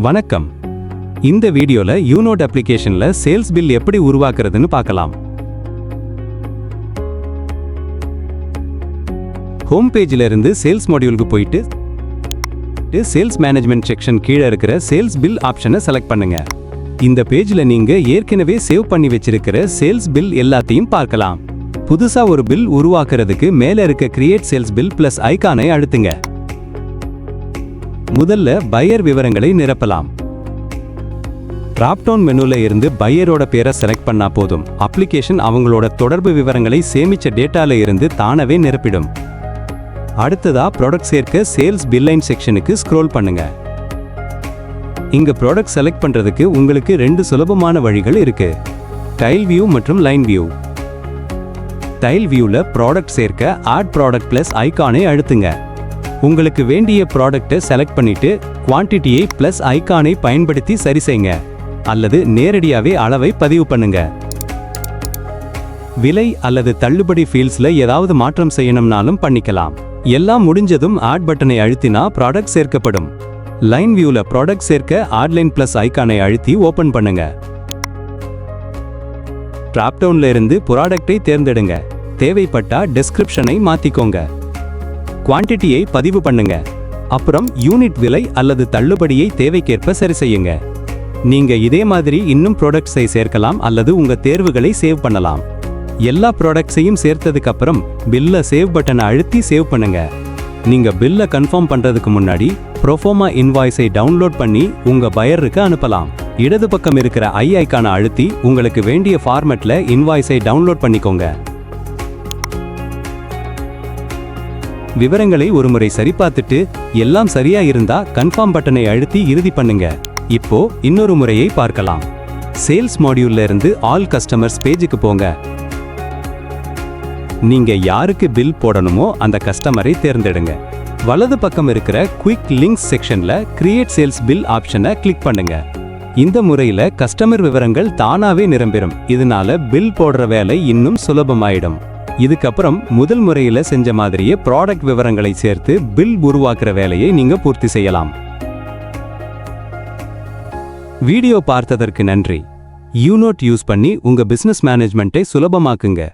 வணக்கம். இந்த வீடியோல யூனோட் அப்ளிகேஷன்ல சேல்ஸ் பில் எப்படி உருவாக்குறதுன்னு பார்க்கலாம். ஹோம் பேஜ்ல இருந்து சேல்ஸ் மாடியூலுக்கு போயிட்டு சேல்ஸ் மேனேஜ்மெண்ட் செக்ஷன் கீழே இருக்கிற சேல்ஸ் பில் ஆப்ஷனை செலக்ட் பண்ணுங்க. இந்த பேஜ்ல நீங்க ஏற்கனவே சேவ் பண்ணி வச்சிருக்கிற சேல்ஸ் பில் எல்லாத்தையும் பார்க்கலாம். புதுசா ஒரு பில் உருவாக்குறதுக்கு மேல இருக்க கிரியேட் சேல்ஸ் பில் பிளஸ் ஐகானை அழுத்துங்க. முதல்ல பையர் விவரங்களை நிரப்பலாம். டிராப் டவுன் மெனுல இருந்து பையரோட பேரை செலக்ட் பண்ணா போதும். அப்ளிகேஷன் அவங்களோட தொடர்பு விவரங்களை சேமிச்ச டேட்டால இருந்து தானவே நிரப்பிடும். அடுத்ததா ப்ராடக்ட் சேர்க்க சேல்ஸ் பில்லைன் செக்ஷனுக்கு ஸ்க்ரோல் பண்ணுங்க. இங்க ப்ராடக்ட் செலக்ட் பண்றதுக்கு உங்களுக்கு ரெண்டு சுலபமான வழிகள் இருக்கு. டைல் வியூ மற்றும் லைன் வியூ. டைல் வியூல ப்ராடக்ட் சேர்க்க ஆட் ப்ராடக்ட் பிளஸ் ஐகானை அழுத்துங்க. உங்களுக்கு வேண்டிய ப்ராடக்ட்டை செலக்ட் பண்ணிட்டு குவான்டிட்டியை பிளஸ் ஐகானை பயன்படுத்தி சரி செய்யுங்க அல்லது நேரடியாவே அளவை பதிவு பண்ணுங்க. விலை அல்லது தள்ளுபடி ஃபீல்ட்ஸ்ல ஏதாவது மாற்றம் செய்யணும்னாலும் பண்ணிக்கலாம். எல்லாம் முடிஞ்சதும் ஆட் பட்டனை அழுத்தினா ப்ராடக்ட் சேர்க்கப்படும். லைன் வியூல ப்ராடக்ட் சேர்க்க ஆட் லைன் பிளஸ் ஐகானை அழுத்தி ஓபன் பண்ணுங்க. டிராப் டவுன்ல இருந்து ப்ராடக்ட்டை தேர்ந்தெடுங்க. தேவைப்பட்டா டெஸ்கிரிப்ஷனை மாத்திக்கோங்க. குவான்டிட்டியை பதிவு பண்ணுங்க. அப்புறம் யூனிட் விலை அல்லது தள்ளுபடியை தேவைக்கேற்ப சரி செய்யுங்க. நீங்க இதே மாதிரி இன்னும் ப்ராடக்ட்ஸை சேர்க்கலாம் அல்லது உங்க தேர்வுகளை சேவ் பண்ணலாம். எல்லா ப்ராடக்ட்ஸையும் சேர்த்ததுக்கு அப்புறம் பில்ல சேவ் பட்டனை அழுத்தி சேவ் பண்ணுங்க. நீங்க பில்ல கன்ஃபார்ம் பண்றதுக்கு முன்னாடி ப்ரோஃபார்மா இன்வாய்ஸை டவுன்லோட் பண்ணி உங்க பையருக்கு அனுப்பலாம். இடது பக்கம் இருக்கிற ஐ ஐகானை அழுத்தி உங்களுக்கு வேண்டிய ஃபார்மேட்ல இன்வாய்ஸை டவுன்லோட் பண்ணிக்கோங்க. விவரங்களை ஒருமுறை சரி பார்த்துட்டு எல்லாம் சரியா இருந்தா கன்ஃபார்ம் பட்டனை அழுத்தி இறுதி பண்ணுங்க. இப்போ இன்னொரு முறையை பார்க்கலாம். சேல்ஸ் மாடியூல்ல இருந்து ஆல் கஸ்டமர்ஸ் பேஜுக்கு போங்க. நீங்க யாருக்கு பில் போடணுமோ அந்த கஸ்டமரை தேர்ந்தெடுங்க. வலது பக்கம் இருக்கிற குயிக் லிங்க்ஸ் செக்ஷன்ல கிரியேட் சேல்ஸ் பில் ஆப்ஷனை கிளிக் பண்ணுங்க. இந்த முறையில கஸ்டமர் விவரங்கள் தானாவே நிரம்பிடும். இதனால பில் போடுற வேலை இன்னும் சுலபமாயிடும். இதுக்கப்புறம் முதல் முறையில செஞ்ச மாதிரியே ப்ராடக்ட் விவரங்களை சேர்த்து பில் உருவாக்குற வேலையை நீங்க பூர்த்தி செய்யலாம். வீடியோ பார்த்ததற்கு நன்றி. யூனோட் யூஸ் பண்ணி உங்க பிசினஸ் மேனேஜ்மெண்ட்டை சுலபமாக்குங்க.